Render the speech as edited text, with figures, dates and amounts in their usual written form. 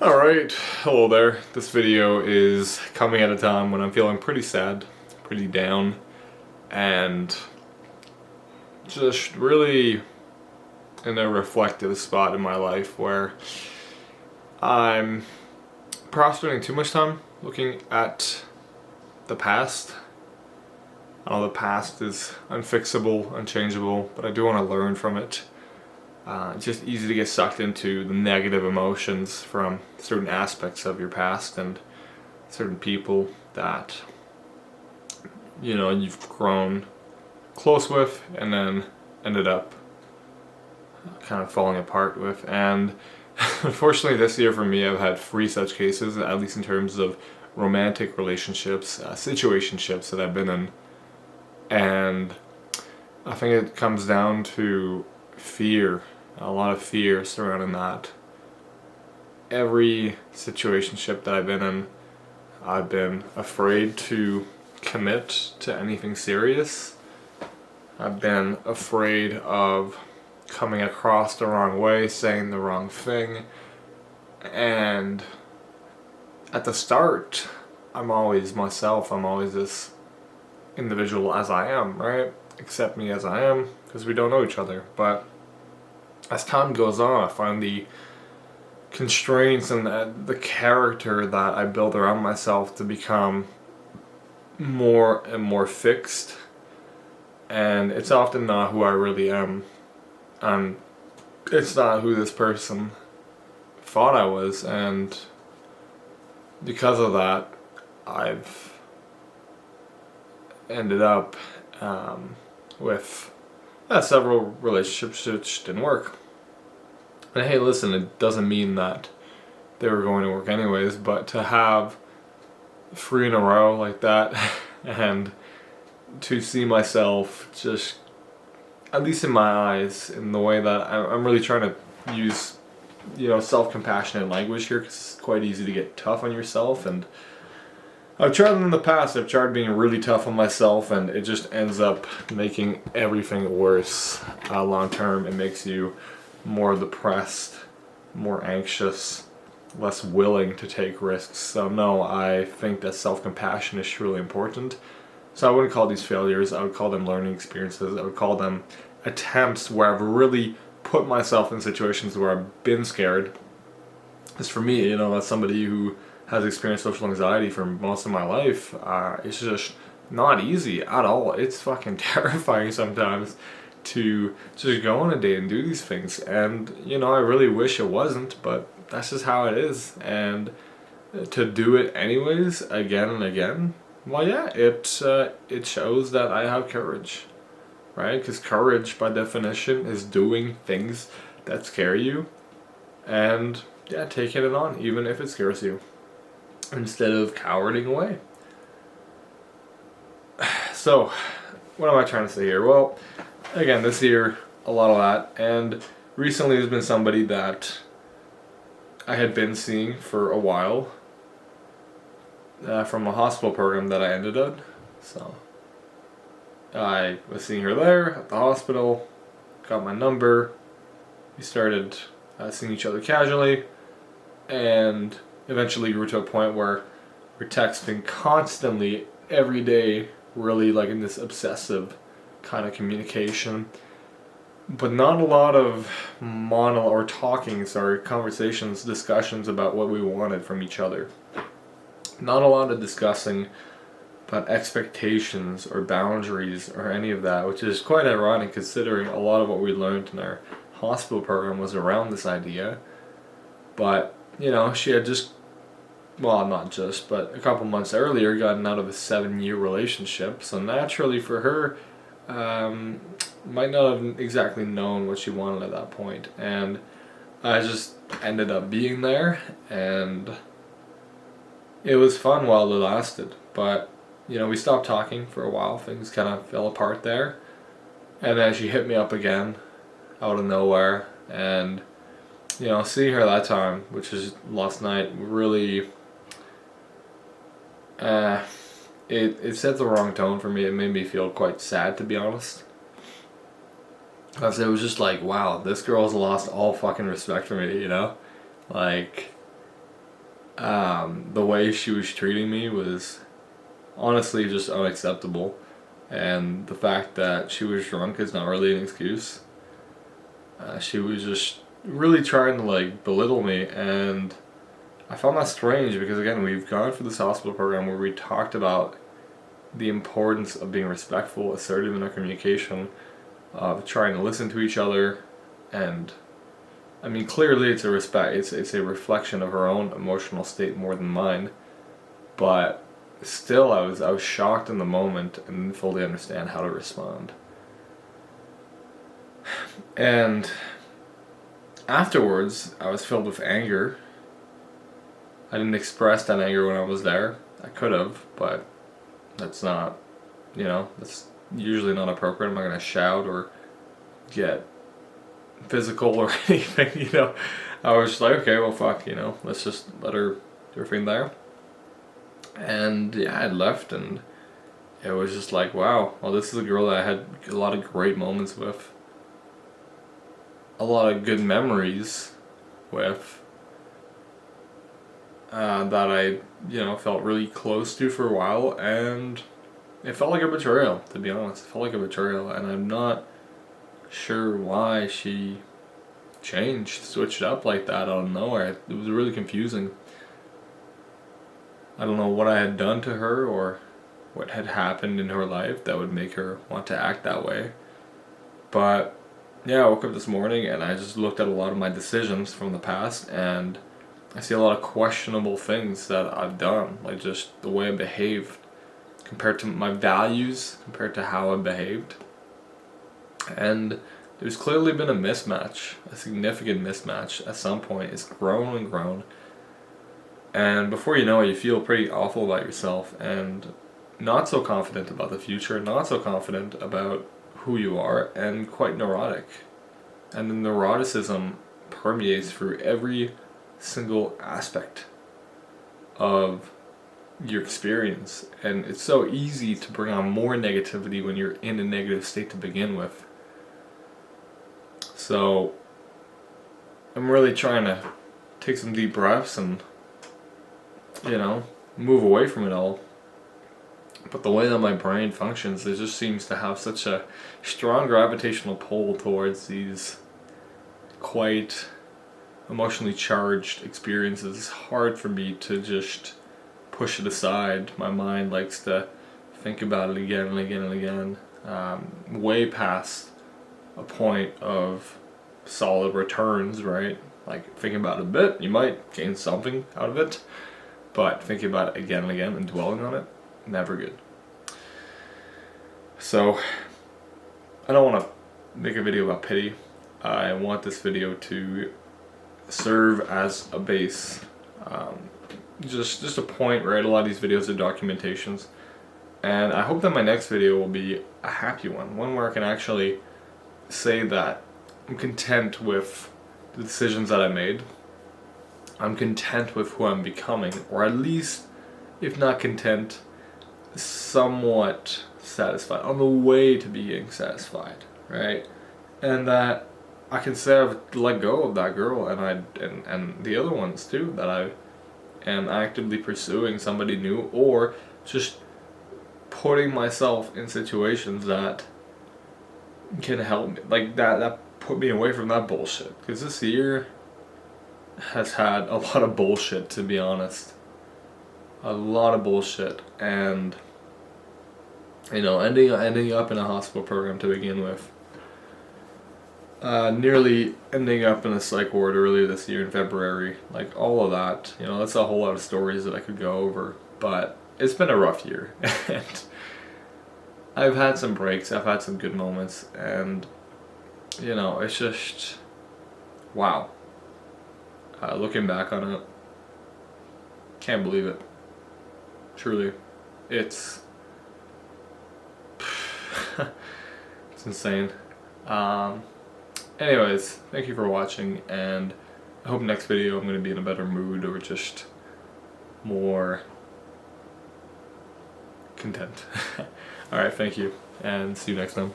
Alright, hello there. This video is coming at a time when I'm feeling pretty sad, pretty down, and just really in a reflective spot in my life where I'm perhaps spending too much time looking at the past. I know the past is unfixable, unchangeable, but I do want to learn from it. It's just easy to get sucked into the negative emotions from certain aspects of your past and certain people that you've grown close with and then ended up kind of falling apart with. And unfortunately this year for me I've had 3 such cases, at least in terms of romantic relationships, situationships that I've been in. And I think it comes down to fear. A lot of fear surrounding that. Every situationship that I've been in, I've been afraid to commit to anything serious. I've been afraid of coming across the wrong way, saying the wrong thing. And at the start, I'm always myself. I'm always this individual as I am, right? Accept me as I am, because we don't know each other. But as time goes on, I find the constraints and the character that I build around myself to become more and more fixed, and it's often not who I really am, and it's not who this person thought I was. And because of that, I've ended up with several relationships which didn't work. And hey, listen, it doesn't mean that they were going to work anyways, but to have 3 in a row like that and to see myself just, at least in my eyes, in the way that I'm really trying to use self-compassionate language here, because it's quite easy to get tough on yourself. And I've tried it in the past. I've tried being really tough on myself, and it just ends up making everything worse long term. It makes you more depressed, more anxious, less willing to take risks. So no, I think that self-compassion is truly important. So I wouldn't call these failures. I would call them learning experiences. I would call them attempts where I've really put myself in situations where I've been scared. Because for me, as somebody who has experienced social anxiety for most of my life, it's just not easy at all. It's fucking terrifying sometimes to just go on a date and do these things. And I really wish it wasn't, but that's just how it is. And to do it anyways, again and again, well, yeah, it shows that I have courage, right? Because courage, by definition, is doing things that scare you, and yeah, taking it on, even if it scares you, instead of cowarding away. So, what am I trying to say here? Well, again, this year, a lot of that, and recently there's been somebody that I had been seeing for a while from a hospital program that I ended at. So, I was seeing her there at the hospital, got my number, we started seeing each other casually, and eventually grew to a point where we're texting constantly every day, really like in this obsessive kind of communication, but not a lot of conversations, discussions about what we wanted from each other. Not a lot of discussing about expectations or boundaries or any of that, which is quite ironic considering a lot of what we learned in our hospital program was around this idea. But she had just, well, not just, but a couple months earlier gotten out of a 7-year relationship, so naturally for her, might not have exactly known what she wanted at that point. And I just ended up being there, and it was fun while it lasted. But we stopped talking for a while, things kind of fell apart there, and then she hit me up again out of nowhere. And seeing her that time, which was last night, really it set the wrong tone for me. It made me feel quite sad, to be honest. Because it was just like, wow, this girl's lost all fucking respect for me, Like, The way she was treating me was honestly just unacceptable. And the fact that she was drunk is not really an excuse. She was just really trying to like belittle me, and I found that strange because again, we've gone through this hospital program where we talked about the importance of being respectful, assertive in our communication, of trying to listen to each other, and I mean clearly it's it's a reflection of her own emotional state more than mine, but still I was shocked in the moment and didn't fully understand how to respond. And afterwards, I was filled with anger. I didn't express that anger when I was there. I could have, but that's not, that's usually not appropriate. I'm not going to shout or get physical or anything. I was just like, okay, well, fuck, let's just let her do her thing there. And yeah, I left, and it was just like, wow, well, this is a girl that I had a lot of great moments with, a lot of good memories with, that I, felt really close to for a while, and it felt like a betrayal, to be honest. It felt like a betrayal, and I'm not sure why she switched up like that out of nowhere. It was really confusing. I don't know what I had done to her or what had happened in her life that would make her want to act that way. But yeah, I woke up this morning and I just looked at a lot of my decisions from the past, and I see a lot of questionable things that I've done, like just the way I behaved compared to my values, compared to how I behaved. And there's clearly been a mismatch, a significant mismatch at some point. It's grown and grown. And before you know it, you feel pretty awful about yourself and not so confident about the future, not so confident about who you are, and quite neurotic. And the neuroticism permeates through every single aspect of your experience. And it's so easy to bring on more negativity when you're in a negative state to begin with. So I'm really trying to take some deep breaths and move away from it all. But the way that my brain functions, it just seems to have such a strong gravitational pull towards these quite emotionally charged experiences. It's hard for me to just push it aside. My mind likes to think about it again and again and again, way past a point of solid returns, right? Like thinking about it a bit, you might gain something out of it. But thinking about it again and again and dwelling on it, never good. So, I don't want to make a video about pity. I want this video to serve as a base. Just a point, right? A lot of these videos are documentations. And I hope that my next video will be a happy one where I can actually say that I'm content with the decisions that I made. I'm content with who I'm becoming, or at least, if not content, somewhat satisfied, on the way to being satisfied, right? And that I can say I've let go of that girl, and the other ones too, that I am actively pursuing somebody new, or just putting myself in situations that can help me, like that put me away from that bullshit. Because this year has had a lot of bullshit, to be honest. A lot of bullshit, and ending up in a hospital program to begin with. Nearly ending up in a psych ward earlier this year in February. Like all of that, that's a whole lot of stories that I could go over. But it's been a rough year, and I've had some breaks, I've had some good moments, and it's just wow. Looking back on it, can't believe it. Truly, it's it's insane. Anyways, thank you for watching, and I hope next video I'm going to be in a better mood, or just more content. Alright, thank you, and see you next time.